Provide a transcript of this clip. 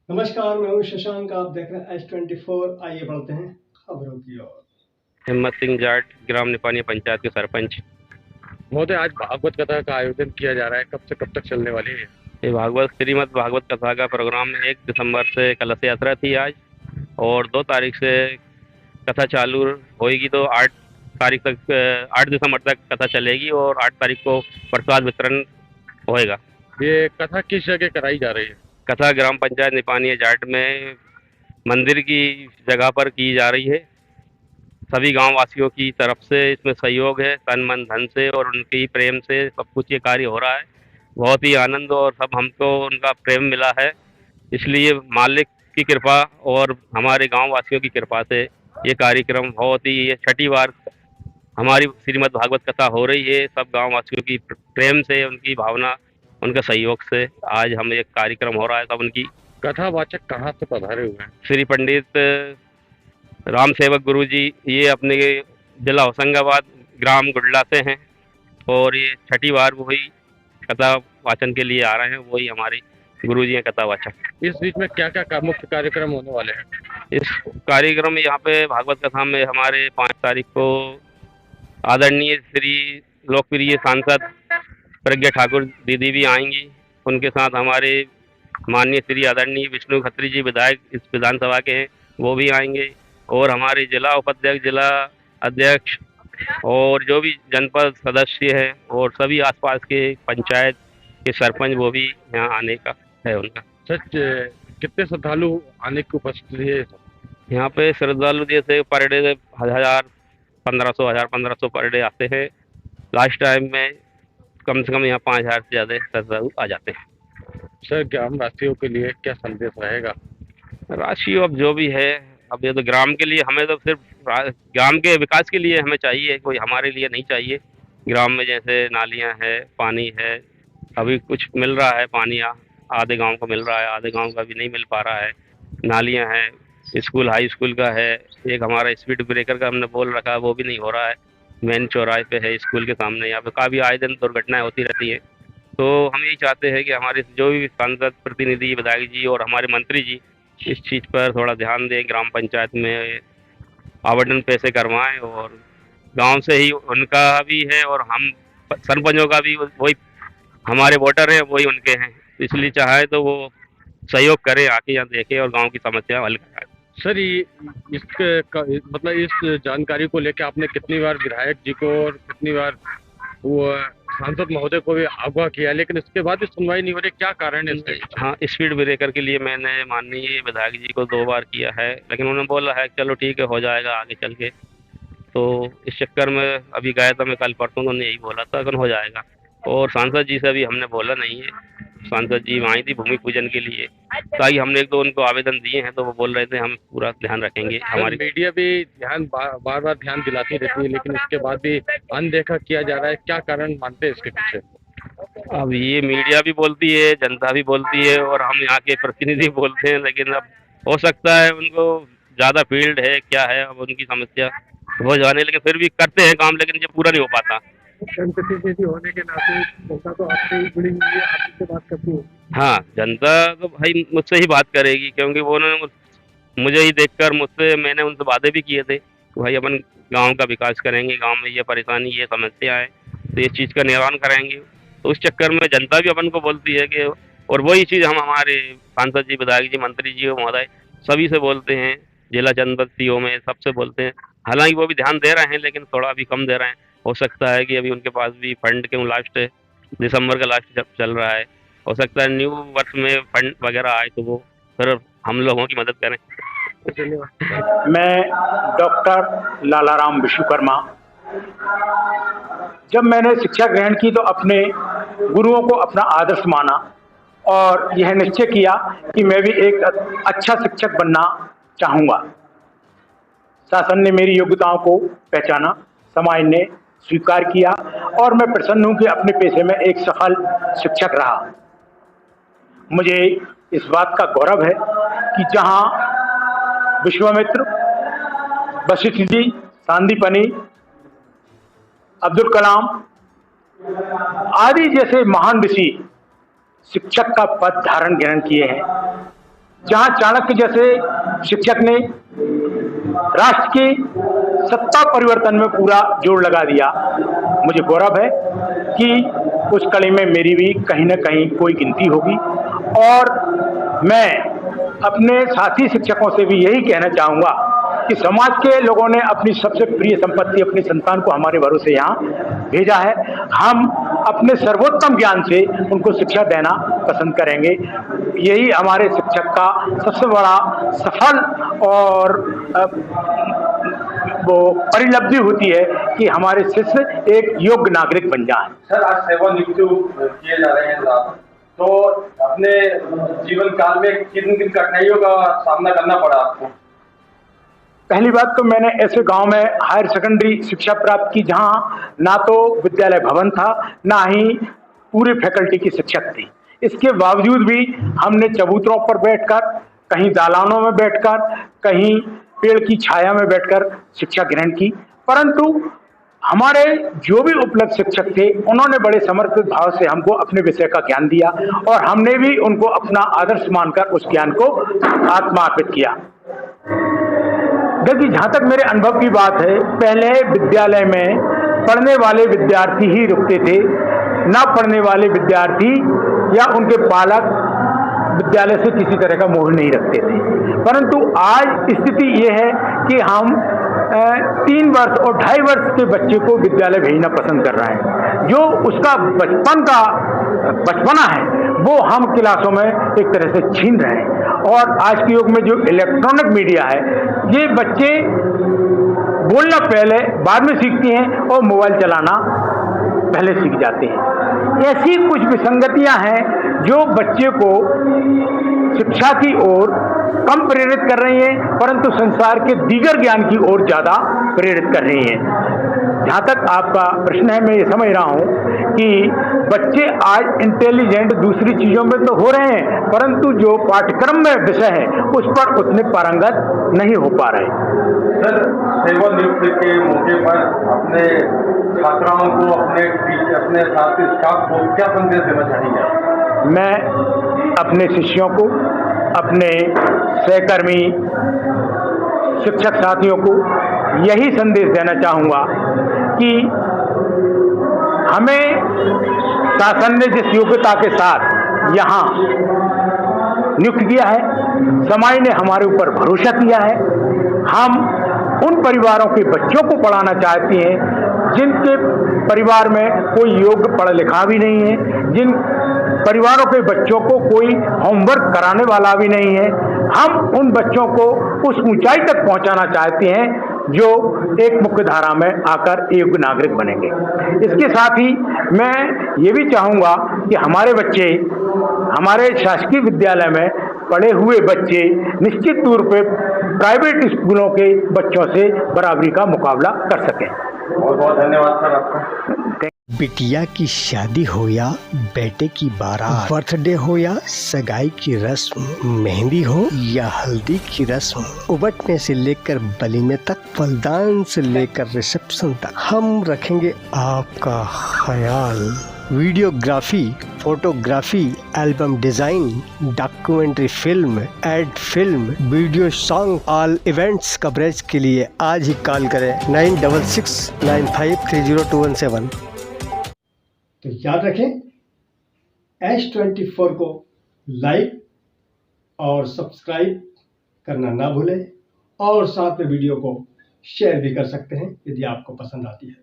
नमस्कार, मैं हूं शशांक। आप देख रहे हैं H24। आइए बढ़ते हैं खबरों की ओर। हिम्मत सिंह जाट, ग्राम निपानिया पंचायत के सरपंच। महोदय, आज भागवत कथा का आयोजन किया जा रहा है, कब से कब तक चलने वाली है? ये श्रीमद् भागवत कथा का प्रोग्राम 1 दिसंबर से कलश यात्रा थी आज, और 2 तारीख से कथा चालू होगी। तो 8 दिसंबर तक कथा चलेगी और 8 तारीख को प्रसाद वितरण होएगा। ये कथा किस जगह कराई जा रही है? कथा ग्राम पंचायत निपानिया जाट में मंदिर की जगह पर की जा रही है। सभी गांव वासियों की तरफ से इसमें सहयोग है, तन मन धन से और उनके ही प्रेम से सब कुछ ये कार्य हो रहा है। बहुत ही आनंद और सब हमको उनका प्रेम मिला है, इसलिए मालिक की कृपा और हमारे गांव वासियों की कृपा से ये कार्यक्रम बहुत ही, ये 6ठी बार हमारी श्रीमद् भागवत कथा हो रही है। सब गांव वासियों की प्रेम से, उनकी भावना, उनके सहयोग से आज हम एक कार्यक्रम हो रहा है। सब उनकी कथावाचक कहाँ से पधारे हुए हैं? श्री पंडित राम सेवक गुरु जी, ये अपने जिला होशंगाबाद ग्राम गुडला से हैं और ये 6ठी बार वही कथा वाचन के लिए आ रहे हैं। वही हमारे गुरु जी हैं कथावाचक। इस बीच में क्या क्या मुख्य कार्यक्रम होने वाले हैं? इस कार्यक्रम में यहाँ पे भागवत कथा में हमारे 5 तारीख को आदरणीय श्री लोकप्रिय सांसद प्रज्ञा ठाकुर दीदी भी आएंगी। उनके साथ हमारे माननीय श्री आदरणीय विष्णु खत्री जी विधायक इस विधानसभा के हैं, वो भी आएंगे। और हमारे जिला उपाध्यक्ष, जिला अध्यक्ष और जो भी जनपद सदस्य हैं और सभी आसपास के पंचायत के सरपंच, वो भी यहाँ आने का है उनका। सच कितने श्रद्धालु आने की उपस्थिति है? यहाँ पे श्रद्धालु जैसे पर डे 1500 पर डे आते हैं। लास्ट टाइम में कम से कम यहाँ 5000 से ज़्यादा श्रद्धालु आ जाते हैं। सर, ग्राम वासियों के लिए क्या संदेश रहेगा? राशि अब जो भी है, अब ये तो ग्राम के लिए, हमें तो सिर्फ ग्राम के विकास के लिए हमें चाहिए, कोई हमारे लिए नहीं चाहिए। ग्राम में जैसे नालियाँ है, पानी है, अभी कुछ मिल रहा है पानी, आधे गांव को मिल रहा है, आधे गांव का भी नहीं मिल पा रहा है। नालियाँ हैं, स्कूल हाई स्कूल का है, एक हमारा स्पीड ब्रेकर का हमने बोल रखा है, वो भी नहीं हो रहा है। मेन चौराहे पे है, स्कूल के सामने, यहाँ पे काफ़ी आए दिन दुर्घटनाएँ होती रहती हैं। तो हम यही चाहते हैं कि हमारे जो भी सांसद प्रतिनिधि, विधायक जी और हमारे मंत्री जी इस चीज़ पर थोड़ा ध्यान दें। ग्राम पंचायत में आवंटन पैसे करवाएं और गांव से ही उनका भी है और हम सरपंचों का भी वही, हमारे वोटर हैं वही उनके हैं, इसलिए चाहे तो वो सहयोग करें, आके यहाँ देखें और गांव की समस्या हल कराएं। सर, मतलब इस जानकारी को लेकर आपने कितनी बार विधायक जी को और कितनी बार वो सांसद महोदय को भी आगाह किया, लेकिन इसके बाद भी सुनवाई नहीं हो रही, क्या कारण है इसके? हाँ, स्पीड ब्रेकर के लिए मैंने माननीय विधायक जी को 2 बार किया है, लेकिन उन्होंने बोला है चलो ठीक है, हो जाएगा आगे चल के। तो इस चक्कर में अभी गया था मैं कल परसों, उन्होंने यही बोला था कि हो जाएगा। और सांसद जी से अभी हमने बोला नहीं है, सांसद जी आई थी भूमि पूजन के लिए, ताकि हमने 1-2 उनको आवेदन दिए हैं, तो वो बोल रहे थे हम पूरा ध्यान रखेंगे। हमारी मीडिया भी बार बार ध्यान दिलाती रहती है, लेकिन इसके बाद भी अनदेखा किया जा रहा है, क्या कारण मानते हैं इसके पीछे? अब ये मीडिया भी बोलती है, जनता भी बोलती है और हम यहाँ के प्रतिनिधि बोलते हैं, लेकिन अब हो सकता है उनको ज़्यादा फील्ड है, क्या है, अब उनकी समस्या हो जाने, लेकिन फिर भी करते हैं काम, लेकिन ये पूरा नहीं हो पाता। जनप्रतिनिधि होने के नाते जनता तो आपसे ही जुड़ी हुई है, आपसे बात करती है। हाँ, जनता तो भाई मुझसे ही बात करेगी, क्योंकि वो उन्होंने मुझे ही देखकर मैंने उनसे वादे भी किए थे कि भाई अपन गांव का विकास करेंगे, गांव में ये परेशानी, ये समस्या है, तो ये चीज़ का निवारण करेंगे। तो उस चक्कर में जनता भी अपन को बोलती है कि, और वही चीज़ हम हमारे सांसद जी, विधायक जी, मंत्री जी महोदय सभी से बोलते हैं, जिला जनपद सीओ में सबसे बोलते हैं। हालांकि वो भी ध्यान दे रहे हैं, लेकिन थोड़ा अभी कम दे रहे हैं। हो सकता है कि अभी उनके पास भी फंड, क्यों लास्ट दिसंबर का लास्ट जब चल रहा है, हो सकता है न्यू वर्ष में फंड वगैरह आए तो वो फिर हम लोगों की मदद करें। मैं डॉक्टर लालाराम विश्वकर्मा। जब मैंने शिक्षा ग्रहण की तो अपने गुरुओं को अपना आदर्श माना और यह निश्चय किया कि मैं भी एक अच्छा शिक्षक बनना चाहूँगा। शासन ने मेरी योग्यताओं को पहचाना, समाज ने स्वीकार किया और मैं प्रसन्न हूँ कि अपने पेशे में एक सफल शिक्षक रहा। मुझे इस बात का गौरव है कि जहाँ विश्वामित्र, वशिष्ठ जी, सांदीपनि, अब्दुल कलाम आदि जैसे महान ऋषि शिक्षक का पद धारण ग्रहण किए हैं, जहां चाणक्य जैसे शिक्षक ने राष्ट्र की सत्ता परिवर्तन में पूरा जोर लगा दिया। मुझे गौरव है कि उस कड़ी में मेरी भी कहीं न कहीं कोई गिनती होगी और मैं अपने साथी शिक्षकों से भी यही कहना चाहूँगा कि समाज के लोगों ने अपनी सबसे प्रिय संपत्ति अपनी संतान को हमारे भरोसे यहाँ भेजा है। हम अपने सर्वोत्तम ज्ञान से उनको शिक्षा देना पसंद करेंगे। यही हमारे शिक्षक का सबसे बड़ा सफल और वो परिलब्धि होती है कि हमारे शिष्य एक योग्य नागरिक बन जाएं। सर, आज सेवानिवृत्त किए जा रहे हैं साहब, तो अपने जीवन काल में किन किन कठिनाइयों का सामना करना पड़ा आपको? पहली बात तो मैंने ऐसे गांव में हायर सेकेंडरी शिक्षा प्राप्त की जहां ना तो विद्यालय भवन था, ना ही पूरे फैकल्टी की शिक्षक थी। इसके बावजूद भी हमने चबूतरों पर बैठकर, कहीं दालानों में बैठकर, कहीं पेड़ की छाया में बैठकर शिक्षा ग्रहण की। परंतु हमारे जो भी उपलब्ध शिक्षक थे उन्होंने बड़े समर्पित भाव से हमको अपने विषय का ज्ञान दिया और हमने भी उनको अपना आदर्श मानकर उस ज्ञान को आत्मार्पित किया। देखिए, जहाँ तक मेरे अनुभव की बात है, पहले विद्यालय में पढ़ने वाले विद्यार्थी ही रुकते थे, ना पढ़ने वाले विद्यार्थी या उनके पालक विद्यालय से किसी तरह का मोह नहीं रखते थे। परंतु आज स्थिति ये है कि हम 3 वर्ष और 2.5 वर्ष के बच्चे को विद्यालय भेजना पसंद कर रहे हैं। जो उसका बचपना है वो हम क्लासों में एक तरह से छीन रहे हैं। और आज के युग में जो इलेक्ट्रॉनिक मीडिया है, ये बच्चे बोलना पहले बाद में सीखते हैं और मोबाइल चलाना पहले सीख जाते हैं। ऐसी कुछ विसंगतियां हैं जो बच्चे को शिक्षा की ओर कम प्रेरित कर रही हैं, परंतु संसार के दीगर ज्ञान की ओर ज़्यादा प्रेरित कर रही हैं। जहाँ तक आपका प्रश्न है, मैं ये समझ रहा हूँ कि बच्चे आज इंटेलिजेंट दूसरी चीज़ों में तो हो रहे हैं, परंतु जो पाठ्यक्रम में विषय है उस पर उतने पारंगत नहीं हो पा रहे। सर, सेवानिवृत्ति के मौके पर अपने छात्राओं को, अपने साथी स्टाफ को क्या संदेश देना चाहेंगे? मैं अपने शिष्यों को, अपने सहकर्मी शिक्षक साथियों को यही संदेश देना चाहूँगा कि हमें शासन ने जिस योग्यता के साथ यहाँ नियुक्त किया है, समाज ने हमारे ऊपर भरोसा किया है। हम उन परिवारों के बच्चों को पढ़ाना चाहते हैं जिनके परिवार में कोई योग्य पढ़ा लिखा भी नहीं है, जिन परिवारों के बच्चों को कोई होमवर्क कराने वाला भी नहीं है। हम उन बच्चों को उस ऊंचाई तक पहुंचाना चाहते हैं जो एक मुख्य धारा में आकर योग्य नागरिक बनेंगे। इसके साथ ही मैं ये भी चाहूँगा कि हमारे बच्चे हमारे शासकीय विद्यालय में पढ़े हुए बच्चे निश्चित तौर पे प्राइवेट स्कूलों के बच्चों से बराबरी का मुकाबला कर सकें। बहुत बहुत धन्यवाद सर आपका। बिटिया की शादी हो या बेटे की बारात, बर्थडे हो या सगाई की रस्म, मेहंदी हो या हल्दी की रस्म, उबटने से लेकर वलीमे तक, फलदान से लेकर रिसेप्शन तक, हम रखेंगे आपका ख्याल। Videography, photography, album design, documentary film, ad film, video song, all events coverage के लिए आज ही कॉल करें 9669530217। तो याद रखें, H24 को लाइक और सब्सक्राइब करना ना भूलें और साथ में वीडियो को शेयर भी कर सकते हैं यदि आपको पसंद आती है।